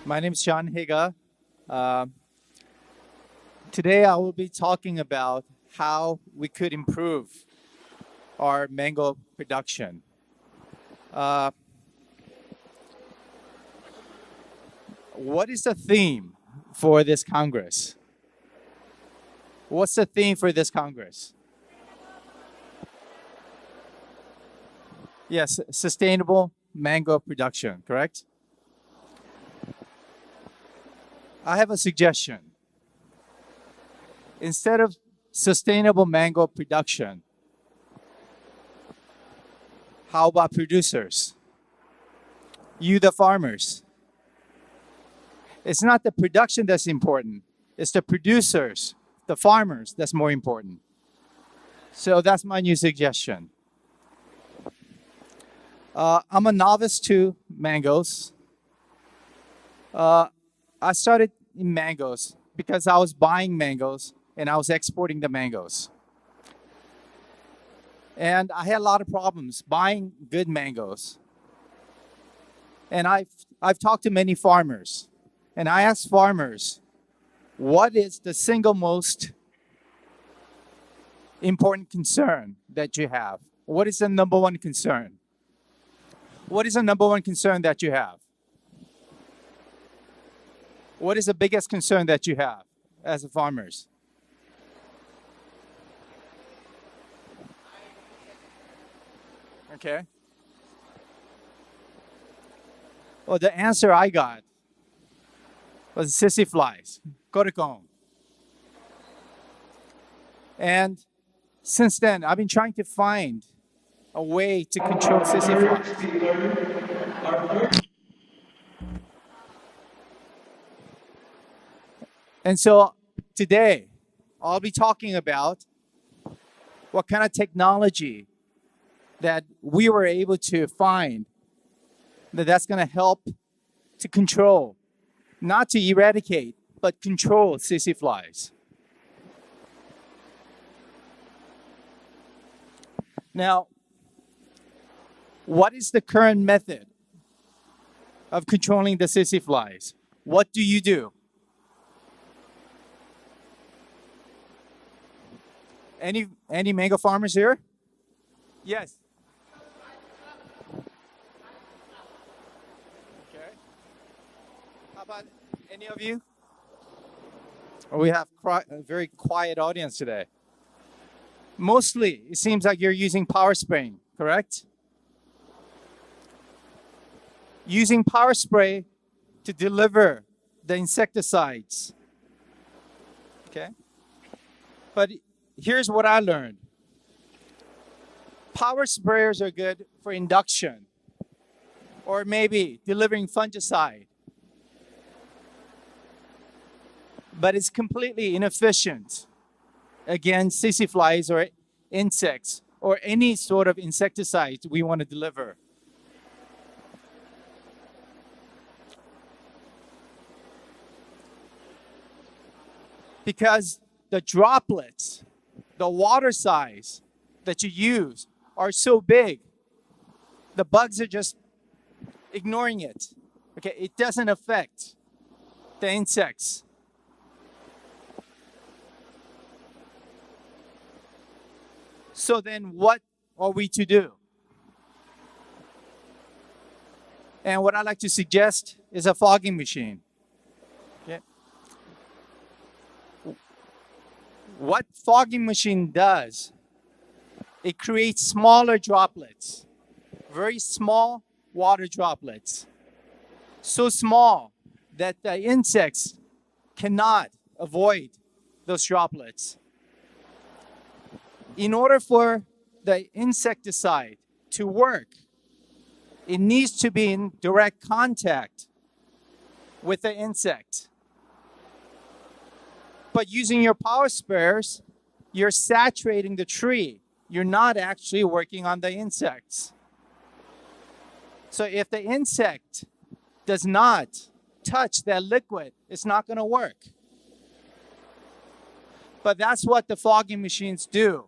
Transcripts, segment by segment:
My name is John Higa. Uh, Today I will be talking about how we could improve our mango production. Uh, what is the theme for this Congress? What's the theme for this Congress? Yes, sustainable mango production, correct? I have a suggestion. Instead of sustainable mango production, how about producers? You, the farmers. It's not the production that's important, it's the producers, the farmers, that's more important. So that's my new suggestion. I'm a novice to mangoes. I started in mangoes because I was buying mangoes and I was exporting the mangoes. And I had a lot of problems buying good mangoes. And I've talked to many farmers, and I asked farmers, what is the single most important concern that you have? What is the number one concern? What is the number one concern that you have? What is the biggest concern that you have as a farmers? Okay. Well, the answer I got was sissy flies, coricon. And since then, I've been trying to find a way to control sissy flies. And so today, I'll be talking about what kind of technology that we were able to find that's going to help to control, not to eradicate, but control sissy flies. Now, what is the current method of controlling the sissy flies? What do you do? Any mango farmers here? Yes. Okay. How about any of you? We have a very quiet audience today. Mostly, it seems like you're using power spraying, correct? Using power spray to deliver the insecticides. Okay? But here's what I learned. Power sprayers are good for induction or maybe delivering fungicide. But it's completely inefficient against sissy flies or insects or any sort of insecticide we want to deliver. Because the droplets, the water size that you use are so big, the bugs are just ignoring it. Okay, it doesn't affect the insects. So then what are we to do? And what I like to suggest is a fogging machine. Okay. What fogging machine does, it creates smaller droplets, very small water droplets, so small that the insects cannot avoid those droplets. In order for the insecticide to work, it needs to be in direct contact with the insect. But using your power sprayers, you're saturating the tree. You're not actually working on the insects. So if the insect does not touch that liquid, it's not going to work. But that's what the fogging machines do.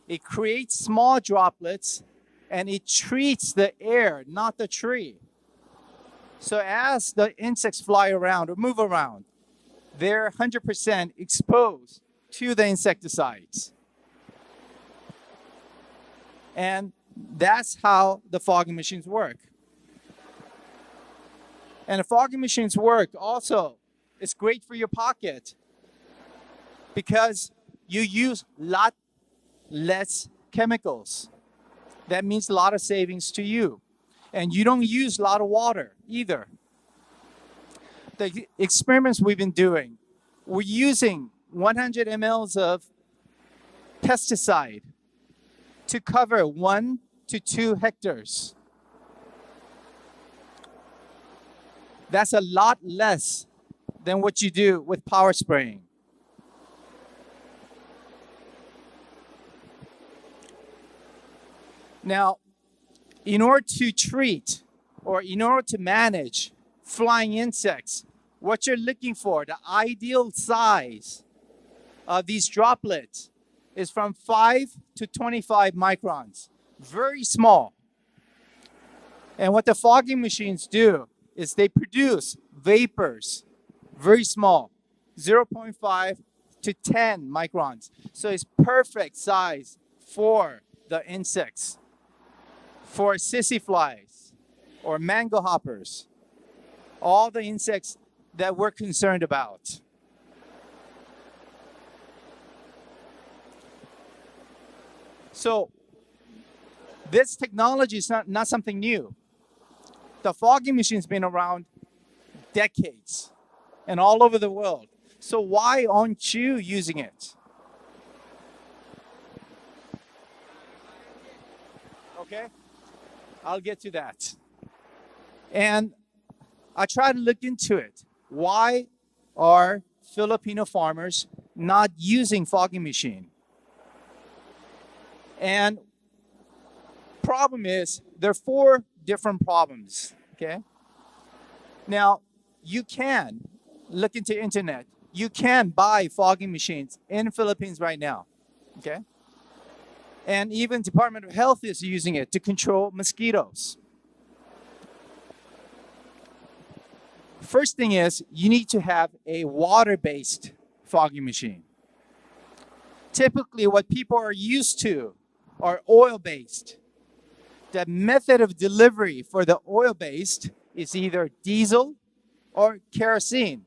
It creates small droplets and it treats the air, not the tree. So as the insects fly around or move around, they're 100% exposed to the insecticides. And that's how the fogging machines work. And the fogging machines work also, it's great for your pocket because you use a lot less chemicals. That means a lot of savings to you. And you don't use a lot of water either. The experiments we've been doing, we're using 100 mLs of pesticide to cover 1 to 2 hectares. That's a lot less than what you do with power spraying. Now, in order to treat or in order to manage flying insects, what you're looking for, the ideal size of these droplets is from 5 to 25 microns, very small. And what the fogging machines do is they produce vapors, very small, 0.5 to 10 microns. So it's perfect size for the insects, for sissy flies or mango hoppers, all the insects that we're concerned about. So this technology is not something new. The fogging machine's been around decades and all over the world. So why aren't you using it? Okay, I'll get to that. And I try to look into it. Why are Filipino farmers not using fogging machine? And problem is, there are 4 different problems, okay? Now, you can look into internet. You can buy fogging machines in the Philippines right now, okay? And even Department of Health is using it to control mosquitoes. First thing is, you need to have a water-based fogging machine. Typically, what people are used to are oil-based. The method of delivery for the oil-based is either diesel or kerosene.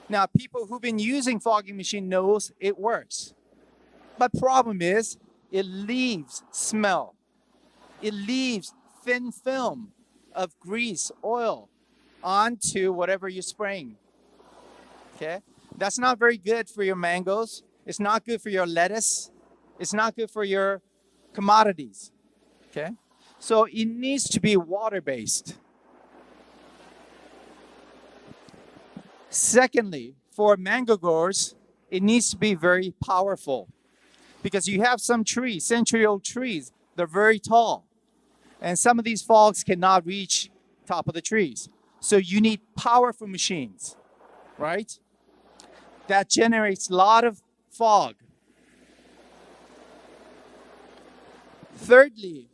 Now, people who've been using fogging machine knows it works. But problem is, it leaves smell. It leaves thin film of grease, oil, onto whatever you're spraying. Okay? That's not very good for your mangoes. It's not good for your lettuce. It's not good for your commodities. Okay? So it needs to be water-based. Secondly, for mango growers, it needs to be very powerful because you have some trees, century-old trees, they're very tall. And some of these fogs cannot reach top of the trees. So you need powerful machines, right? That generates a lot of fog. Thirdly,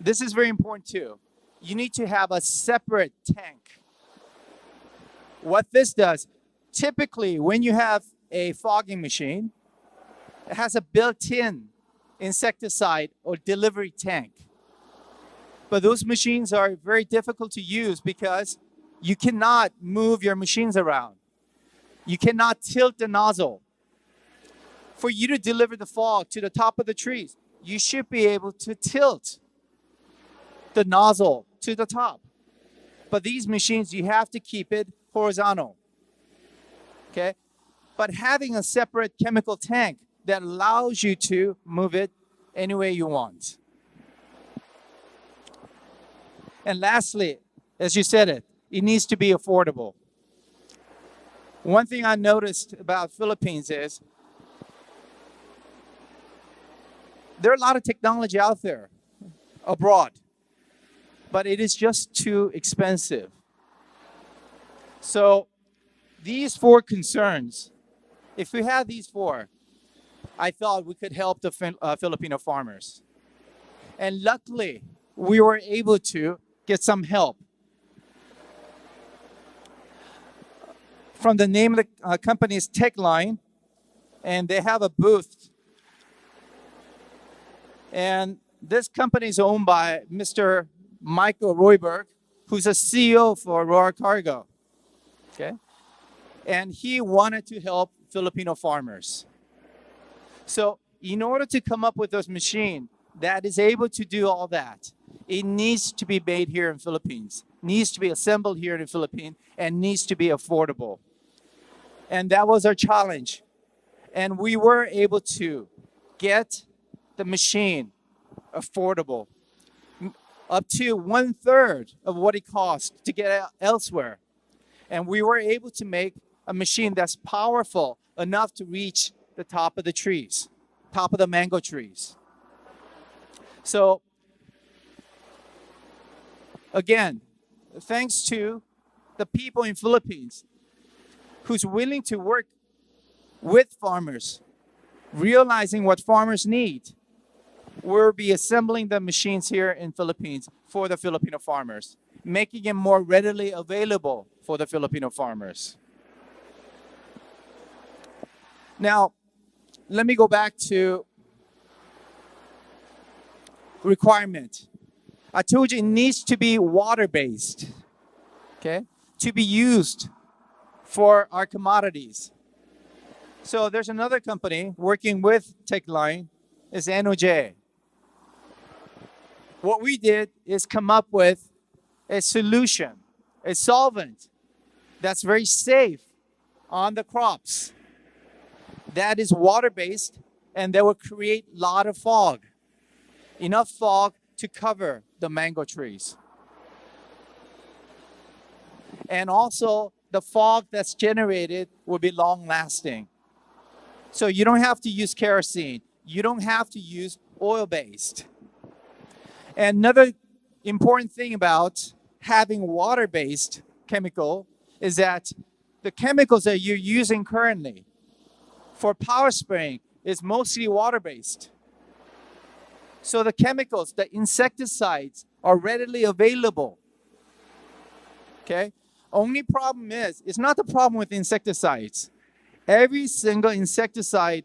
this is very important too. You need to have a separate tank. What this does, typically when you have a fogging machine, it has a built-in insecticide or delivery tank. But those machines are very difficult to use because you cannot move your machines around. You cannot tilt the nozzle. For you to deliver the fog to the top of the trees, you should be able to tilt the nozzle to the top. But these machines, you have to keep it horizontal. Okay? But having a separate chemical tank that allows you to move it any way you want. And lastly, as you said it needs to be affordable. One thing I noticed about Philippines is there are a lot of technology out there abroad, but it is just too expensive. So these 4 concerns, if we had these 4, I thought we could help the Filipino farmers. And luckily, we were able to get some help from the name of the company is Techline, and they have a booth. And this company is owned by Mr. Michael Royberg, who's a CEO for Royal Cargo. Okay, and he wanted to help Filipino farmers. So in order to come up with this machine that is able to do all that, it needs to be made here in Philippines, needs to be assembled here in the Philippines, and needs to be affordable. And that was our challenge. And we were able to get the machine affordable, up to 1/3 of what it costs to get it elsewhere. And we were able to make a machine that's powerful enough to reach the top of the trees, top of the mango trees. So again, thanks to the people in Philippines who's willing to work with farmers, realizing what farmers need, we'll be assembling the machines here in Philippines for the Filipino farmers, making it more readily available for the Filipino farmers. Now, let me go back to requirement. I told you it needs to be water-based, okay, to be used for our commodities. So there's another company working with Techline, is NOJ. What we did is come up with a solution, a solvent that's very safe on the crops, that is water-based, and that will create a lot of fog, enough fog to cover the mango trees. And also, the fog that's generated will be long-lasting. So you don't have to use kerosene. You don't have to use oil-based. And another important thing about having water-based chemical is that the chemicals that you're using currently for power spraying is mostly water-based. So the chemicals, the insecticides, are readily available. Okay? Only problem is, it's not the problem with insecticides. Every single insecticide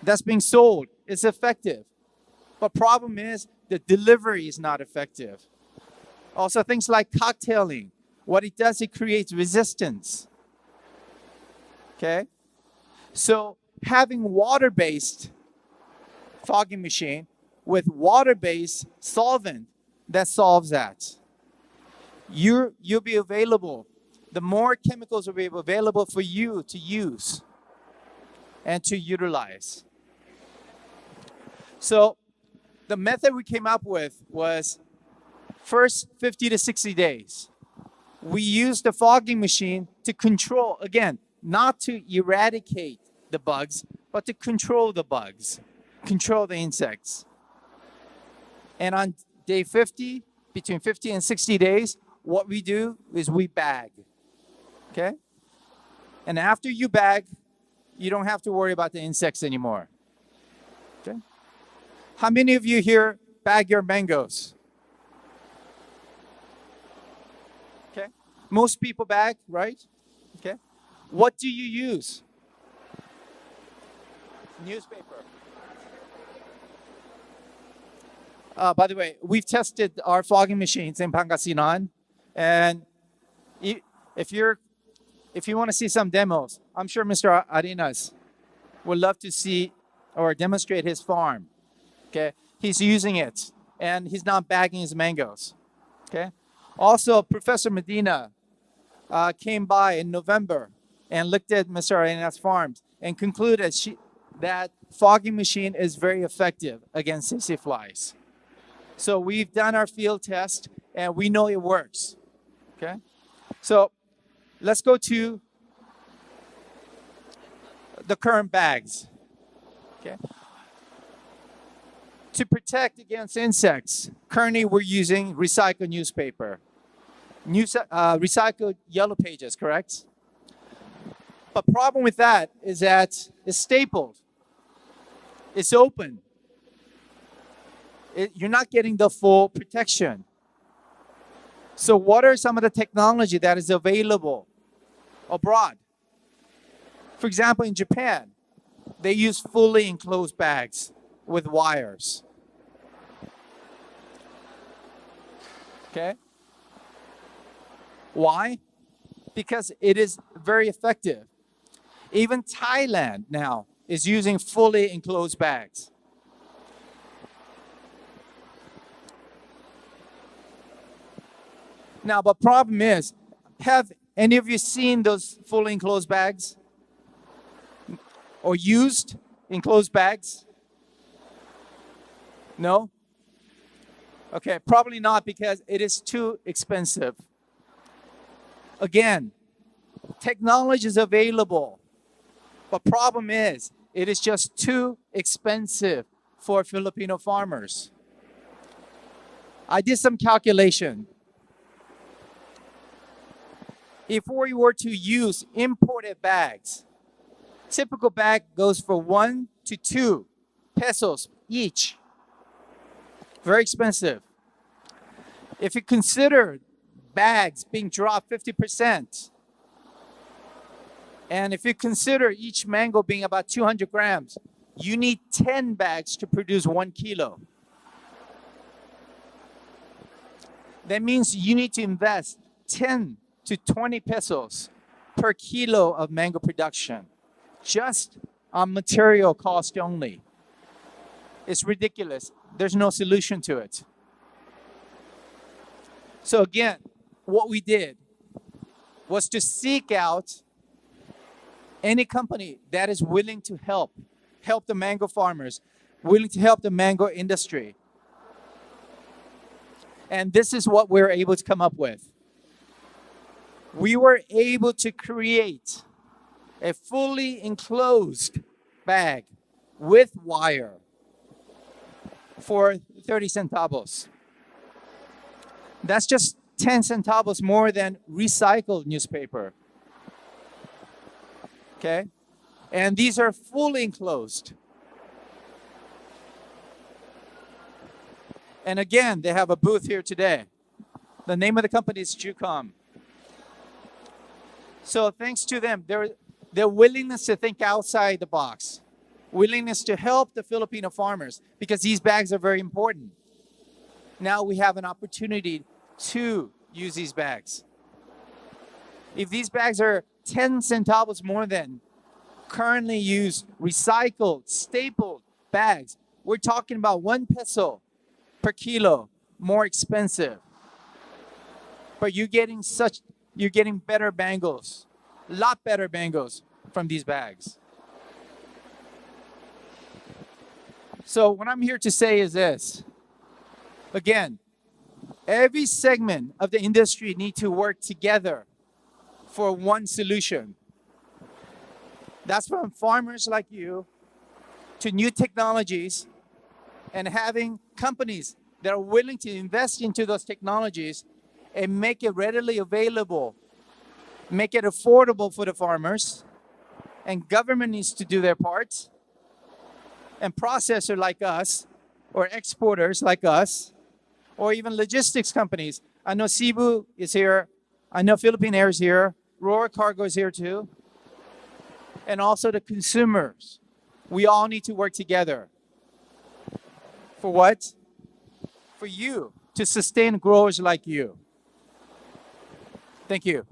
that's being sold is effective. But problem is, the delivery is not effective. Also, things like cocktailing. What it does, it creates resistance. Okay? So having water-based fogging machine with water-based solvent that solves that. You'll be available. The more chemicals will be available for you to use and to utilize. So the method we came up with was first 50 to 60 days. We used the fogging machine to control, again, not to eradicate the bugs, but to control the bugs, control the insects. And on day 50, between 50 and 60 days, what we do is we bag, okay? And after you bag, you don't have to worry about the insects anymore, okay? How many of you here bag your mangoes? Okay, most people bag, right? Okay, what do you use? Newspaper. By the way, we've tested our fogging machines in Pangasinan, and if you want to see some demos, I'm sure Mr. Arenas would love to see or demonstrate his farm. Okay, he's using it, and he's not bagging his mangoes. Okay, also Professor Medina came by in November and looked at Mr. Arenas' farms and concluded that fogging machine is very effective against sissy flies. So we've done our field test, and we know it works. Okay, so let's go to the current bags. Okay. To protect against insects, currently we're using recycled newspaper, recycled yellow pages, correct? But problem with that is that it's stapled, it's open. You're not getting the full protection. So what are some of the technology that is available abroad. For example, in Japan, they use fully enclosed bags with wires. Okay? Why? Because it is very effective. Even Thailand now is using fully enclosed bags. Now, the problem is, have any of you seen those fully enclosed bags? Or used enclosed bags? No? Okay, probably not, because it is too expensive. Again, technology is available, but problem is, it is just too expensive for Filipino farmers. I did some calculation. If we were to use imported bags, typical bag goes for 1 to 2 pesos each. Very expensive. If you consider bags being dropped 50%, and if you consider each mango being about 200 grams, you need 10 bags to produce 1 kilo. That means you need to invest 10 to 20 pesos per kilo of mango production, just on material cost only. It's ridiculous. There's no solution to it. So again, what we did was to seek out any company that is willing to help the mango farmers, willing to help the mango industry. And this is what we're able to come up with. We were able to create a fully enclosed bag with wire for 30 centavos. That's just 10 centavos more than recycled newspaper. Okay? And these are fully enclosed. And again, they have a booth here today. The name of the company is Jucom. So thanks to them, their willingness to think outside the box, willingness to help the Filipino farmers, because these bags are very important. Now we have an opportunity to use these bags. If these bags are 10 centavos more than currently used recycled, stapled bags, we're talking about 1 peso per kilo more expensive. But you're getting better bangles, a lot better bangles from these bags. So what I'm here to say is this. Again, every segment of the industry need to work together for one solution. That's from farmers like you to new technologies, and having companies that are willing to invest into those technologies and make it readily available, make it affordable for the farmers. And government needs to do their part. And processors like us, or exporters like us, or even logistics companies. I know Cebu is here. I know Philippine Air is here. Roar Cargo is here too. And also the consumers. We all need to work together. For what? For you, to sustain growers like you. Thank you.